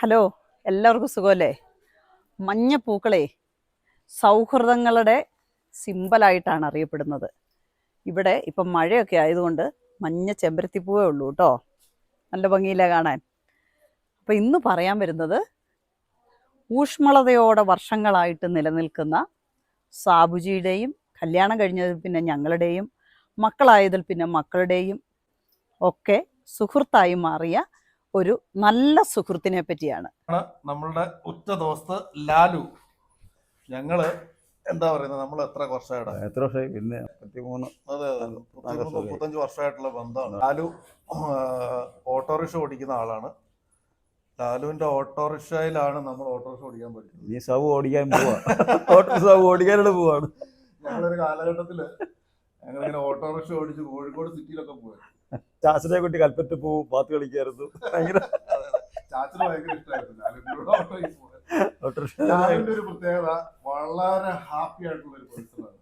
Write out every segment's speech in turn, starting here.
Hello, എല്ലാവർക്കും സുഖമല്ലേ? മഞ്ഞപ്പൂക്കളെ സൗഹൃദങ്ങളുടെ സിമ്പലായിട്ടാണ് അറിയപ്പെടുന്നത്. ഇവിടെ ഇപ്പം മഴയൊക്കെ ആയതുകൊണ്ട് മഞ്ഞ ചെമ്പരത്തിപ്പൂവേ ഉള്ളൂ കേട്ടോ. നല്ല ഭംഗിയില്ല കാണാൻ. അപ്പം ഇന്ന് പറയാൻ വരുന്നത് ഊഷ്മളതയോടെ വർഷങ്ങളായിട്ട് നിലനിൽക്കുന്ന സാബുജിയുടെയും കല്യാണം കഴിഞ്ഞതിൽ പിന്നെ ഞങ്ങളുടെയും മക്കളായതിൽ പിന്നെ മക്കളുടെയും ഒക്കെ സുഹൃത്തായി മാറിയ ഒരു നല്ല സുഹൃത്തിനെ പറ്റിയാണ്. നമ്മളുടെ ഉറ്റ ദോസ്ത് ലാലു. ഞങ്ങള് എന്താ പറയുന്നത്, നമ്മൾ എത്ര വർഷമായി പിന്നെ 35 വർഷമായിട്ടുള്ള ബന്ധമാണ്. ലാലു ഓട്ടോറിക്ഷ ഓടിക്കുന്ന ആളാണ്. ലാലുവിന്റെ ഓട്ടോറിക്ഷയിലാണ് നമ്മൾ ഓട്ടോറിക്ഷ ഓടിക്കാൻ പഠിക്കുന്നത്. ഈ സൗ ഓടിക്കാൻ പോവാ സൗ ഓടിക്കാനോട് പോവാണ്. ഞങ്ങളൊരു കാലഘട്ടത്തില് ഞങ്ങളിങ്ങനെ ഓട്ടോറിക്ഷ ഓടിച്ച് കോഴിക്കോട് സിറ്റിയിലൊക്കെ പോയി. ചാച്ചനെ കുട്ടി കൽപ്പറ്റ പോവും, പാത്ത് കളിക്കായിരുന്നു. ചാച്ചന് ഭയങ്കര ഇഷ്ടമായിരുന്നു ലാലുവിന്റെ ഒരു പ്രത്യേകത, വളരെ ഹാപ്പി ആയിട്ടുള്ള ഒരു പേഴ്സണാണ്.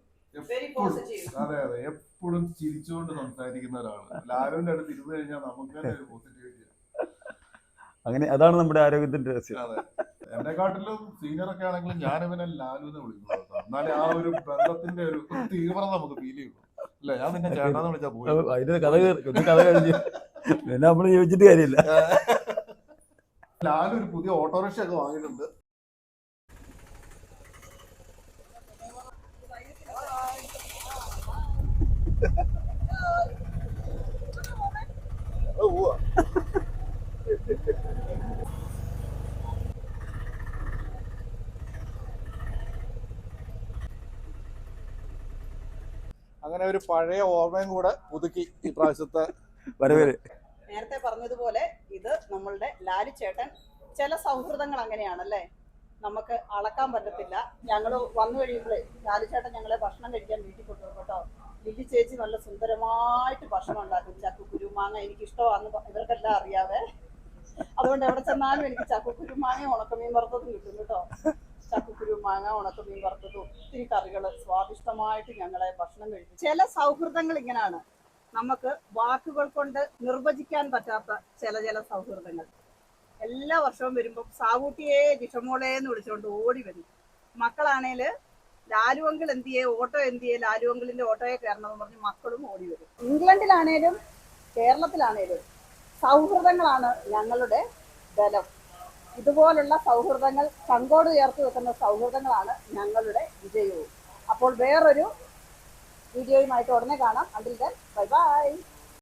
അതെ അതെ, എപ്പോഴും ചിരിച്ചുകൊണ്ട് സംസാരിക്കുന്ന ഒരാള്. ലാലുവിന്റെ അടുത്ത് ഇരുന്ന് കഴിഞ്ഞാൽ നമുക്ക് തന്നെ ഒരു പോസിറ്റിവിറ്റി. അങ്ങനെ അതാണ് നമ്മുടെ ആരോഗ്യത്തിന്റെ രഹസ്യം. അതെ, എന്നെക്കാട്ടിലും സീനിയർ ഒക്കെ ആണെങ്കിലും ഞാൻ ഇവനെ ലാലുവിനെ വിളിക്കുന്നത്. എന്നാലേ ആ ഒരു ബന്ധത്തിന്റെ ഒരു തീവ്രത നമുക്ക് ഫീൽ ചെയ്യും. അല്ല, ഞാൻ നിന്നെ ചേട്ടാന്ന് വിളിച്ചാ പോയി. അതിന്റെ കഥ കഴിഞ്ഞ് പിന്നെ നമ്മള് ചോദിച്ചിട്ട് കാര്യമില്ല. ലാലു ഒരു പുതിയ ഓട്ടോറിക്ഷ ഒക്കെ വാങ്ങിയിട്ടുണ്ട്. അങ്ങനെ ഒരു പഴയ ഓർമ്മയും കൂടെ പുതുക്കി ഈ പ്രാവശ്യത്തെ വരവേല്. നേരത്തെ പറഞ്ഞതുപോലെ ഇത് നമ്മളുടെ ലാലു ചേട്ടൻ. ചില സൗഹൃദങ്ങൾ അങ്ങനെയാണല്ലേ, നമുക്ക് അളക്കാൻ പറ്റത്തില്ല. ഞങ്ങൾ വന്നു കഴിയുമ്പോഴേ ലാലു ചേട്ടൻ ഞങ്ങളെ ഭക്ഷണം കഴിക്കാൻ വീട്ടിൽ കൊണ്ടുപോകും കേട്ടോ. ലില്ലി ചേച്ചി നല്ല സുന്ദരമായിട്ട് ഭക്ഷണം ഉണ്ടാക്കും. ചക്കുക്കുരുമാങ്ങ എനിക്ക് ഇഷ്ടമാണെന്ന് ഇവർക്കെല്ലാം അറിയാവേ. അതുകൊണ്ട് എവിടെ ചെന്നാലും എനിക്ക് ചക്കുക്കുരുമാങ്ങ ഉണക്കമീൻ വറുത്തതും കിട്ടും കേട്ടോ. ചക്കുക്കുരുമാങ്ങ ഉണക്കമീൻ വറുത്തതും ഒത്തിരി കറികൾ സ്വാദിഷ്ടമായിട്ട് ഞങ്ങളെ ഭക്ഷണം കഴിക്കും. ചില സൗഹൃദങ്ങൾ ഇങ്ങനെയാണ്, നമുക്ക് വാക്കുകൾ കൊണ്ട് നിർവചിക്കാൻ പറ്റാത്ത ചില സൗഹൃദങ്ങൾ. എല്ലാ വർഷവും വരുമ്പോൾ സാവൂട്ടിയെ ജിഷമോളെ എന്ന് വിളിച്ചുകൊണ്ട് ഓടി വരും. മക്കളാണേൽ ലാലുവങ്കിൾ എന്തിയെ, ഓട്ടോ എന്തിയെ, ലാലുവങ്കിളിന്റെ ഓട്ടോയെ കയറണമെന്ന് പറഞ്ഞ് മക്കളും ഓടി വരും. ഇംഗ്ലണ്ടിലാണേലും കേരളത്തിലാണേലും സൗഹൃദങ്ങളാണ് ഞങ്ങളുടെ ബലം. ഇതുപോലുള്ള സൗഹൃദങ്ങൾ കങ്കോട് ചേർത്ത് വെക്കുന്ന സൗഹൃദങ്ങളാണ് ഞങ്ങളുടെ വിജയവും. അപ്പോൾ വേറൊരു വീഡിയോയുമായിട്ട് ഉടനെ കാണാം. അതിൽ ബൈ ബൈ.